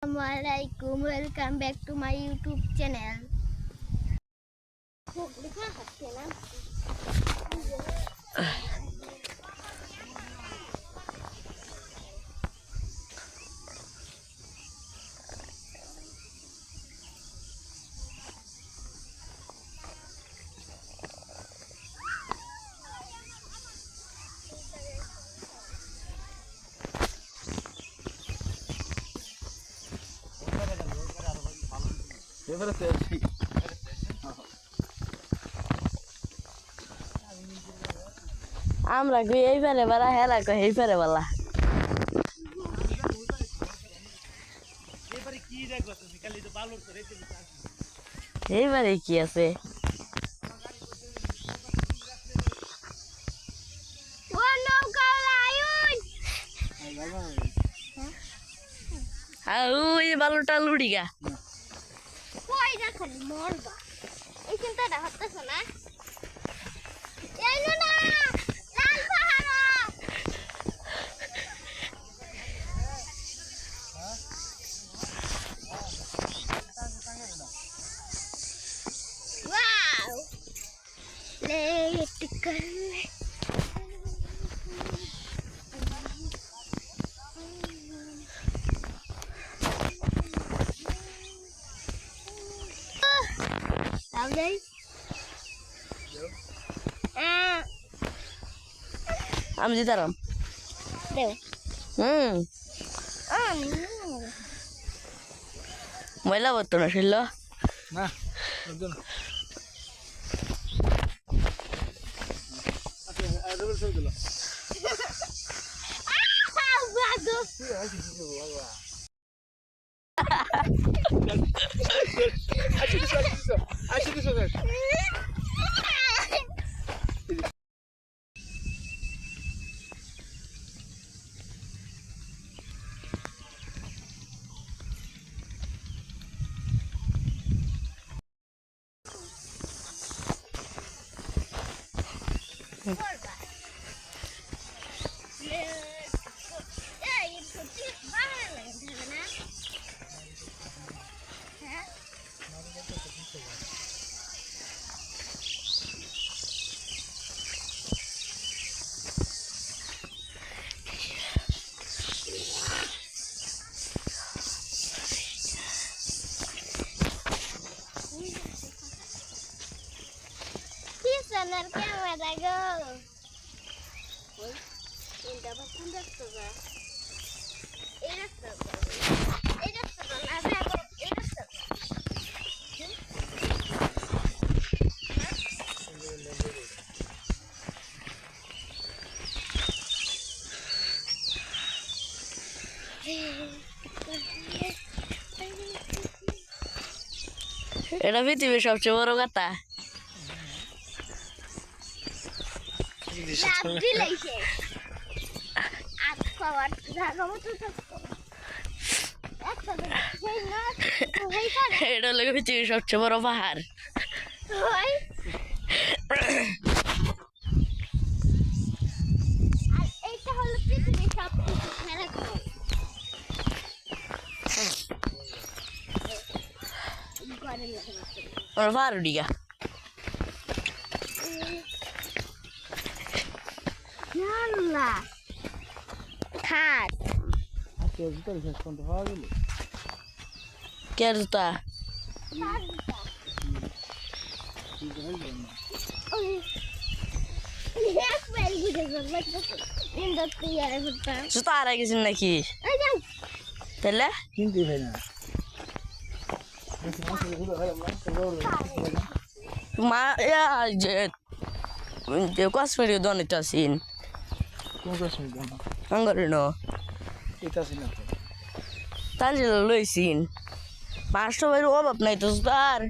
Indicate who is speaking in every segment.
Speaker 1: Assalamualaikum, welcome back to my YouTube channel.
Speaker 2: আমরা গই এই পারে বালা হেলা কই এই পারে বালা
Speaker 3: এবারে কি দেখবা তুমি খালি তো বালুর করে দিতে
Speaker 2: এই পারে কি আছে
Speaker 1: ও নৌকা লায়ুন
Speaker 2: আর ওই বালুটা লুড়িগা
Speaker 1: কই না খালি মরবা এই চিন্তাটা হচ্ছে না এই না লাল পাহাড় वाओ लेट कर Sao đi?
Speaker 2: আমি জিতারাম
Speaker 1: Đều.
Speaker 2: ময়লা বর্ত না ছিল
Speaker 3: না একদম আচ্ছা আর ডবল সব দিলো
Speaker 1: Bagus. Sonar cámara, go. Ini dapat pundak tuh, Pak. Ini tuh. Ini tuh, ada apa? Ini tuh.
Speaker 2: এটা পৃথিবীর সবচেয়ে বড় কথা
Speaker 1: Lagi lagi. Aku awak kamu tuh tuh.
Speaker 2: এটা হলো পৃথিবীর সবচেয়ে বড় পাহাড়
Speaker 1: Hoi. এইটা হলো পৃথিবীর সবচেয়ে সেরা গ্রহ।
Speaker 2: আমার পাহাড় ডিগা
Speaker 1: Yalla. খাট।
Speaker 3: আজকে ভিতর শেষ পর্যন্ত পাওয়া গেল
Speaker 2: কে জুতা জুতা হারাই গেছেন নাকি তাহলে
Speaker 3: কিনতে হয় না
Speaker 2: মা যে কাশ্মীরি দনিত আছেন
Speaker 3: কোন কাশ্মীর জানো
Speaker 2: আঙ্গরে ন
Speaker 3: এটা আছে না
Speaker 2: তানজিল লইছিন 500 বাইর অভাব নাই তো জুতার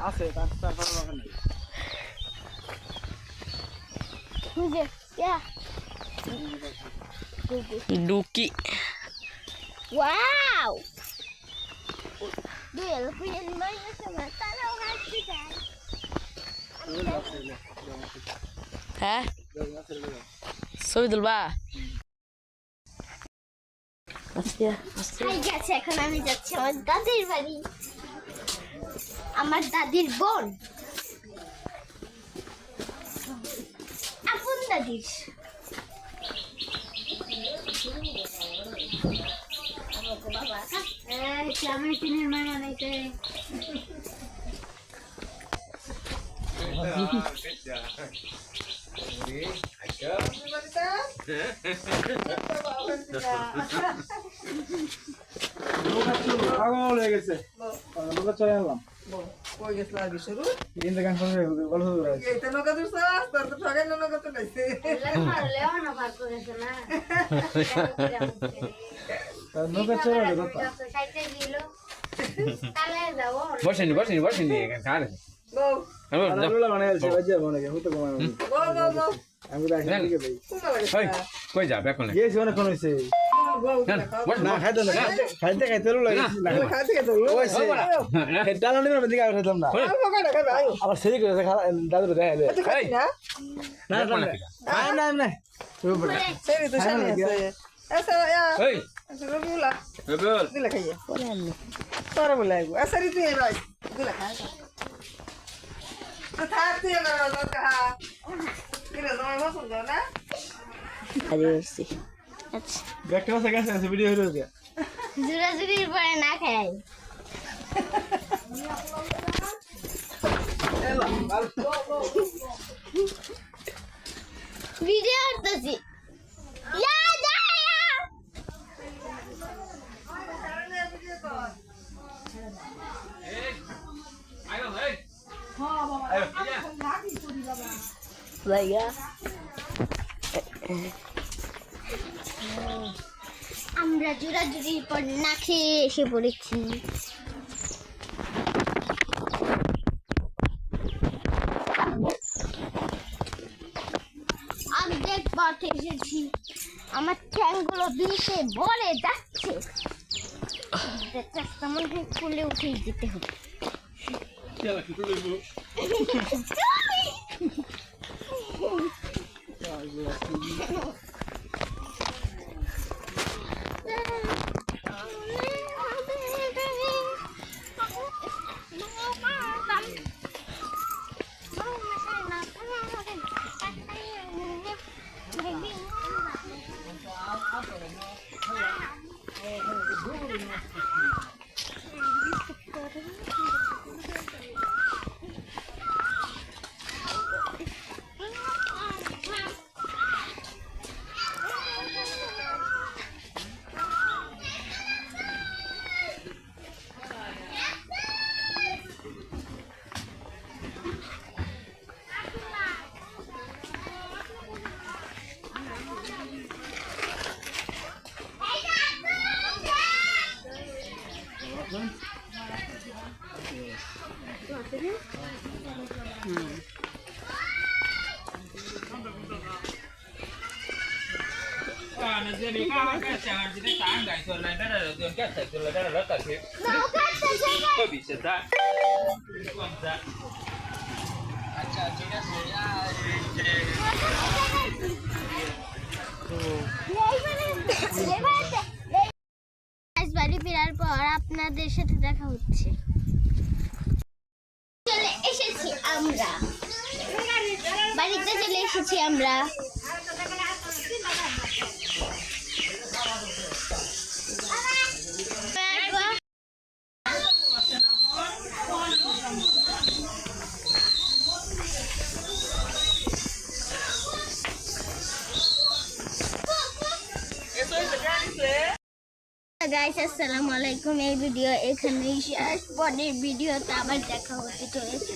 Speaker 3: আছে তার পারবা না
Speaker 1: Kuze, ya.
Speaker 2: ডুকি
Speaker 1: Wow. Dia punya banyak sama kalau ngasih kan.
Speaker 2: হ্যাঁ ছবি তুলবা আস্তে আস্তে
Speaker 1: ঠিক আছে, এখন আমি যাচ্ছি আমার দাদির বাড়ি। আমার দাদির বোন, আপন দাদির।
Speaker 3: পাগল হয়ে গেছে লোক চলে এলাম
Speaker 4: কই গেছিল আগে শুরু
Speaker 3: ইন্দে গান শুনবে গল্প করে
Speaker 4: এইটা নৌকা ধরছাস তোর তো ঠগাই না নৌকা তো নাইছে
Speaker 3: নৌকা চলে কথা
Speaker 5: বসেনি খান
Speaker 4: বউ
Speaker 3: আলুলা মানে আছে বাজে মনে কে হতো কমায়
Speaker 4: বউ
Speaker 3: আমি তো আসি দিকে ভাই
Speaker 4: কোন লাগে
Speaker 5: ওই কই যাবে এখন
Speaker 3: গেছি অনেক কোন হইছে
Speaker 4: বউ
Speaker 3: না খাইতে না খাইতে লাগছে না
Speaker 4: খাইতে গেছে
Speaker 3: ওই সে ডালা নিয়ে আমি দিকে খাইতাম না আবার সেদিক করে দাদু দেখাইলে
Speaker 5: এই
Speaker 3: না না না তুই বড়
Speaker 4: সেরি তো সামনে আছে এসা ইয়া
Speaker 5: এই
Speaker 4: রবিউলা
Speaker 5: বেবল
Speaker 4: দিলা খাইয়া
Speaker 2: পরে আনলো
Speaker 4: তোর বলে আইবো এসারি তুই এবাই দিলা খাই তো থাকতে না না কাহা কিরে তোমার পছন্দ না
Speaker 2: আরে আসছি
Speaker 1: আচ্ছা,
Speaker 3: ব্যাগটা আছে কাছে আছে ভিডিও হইলো দিয়া
Speaker 1: জোরাজুরির পরে না খাই। ভিডিও করতেছি। ইয়া যা ইয়া।
Speaker 5: আইও এই আইও
Speaker 2: লাইয়া
Speaker 1: আমরা জোরাজুরির পর না খেয়ে এসে পড়েছি। অর্ধেক পথে এসেছি, আমার ঠ্যাংগুলো বিষে ভরে যাচ্ছে। রাস্তা মনে হয় খুলে উঠেই যেতে হবে। বাড়ি ফেরার পর আপনাদের সাথে দেখা হচ্ছে। চলে এসেছি আমরা, বাড়িতে চলে এসেছি আমরা। গাইস আসসালামু আলাইকুম। এই ভিডিও এখানেই শেষ, পরের ভিডিওতে আবার দেখা হতে চলেছে।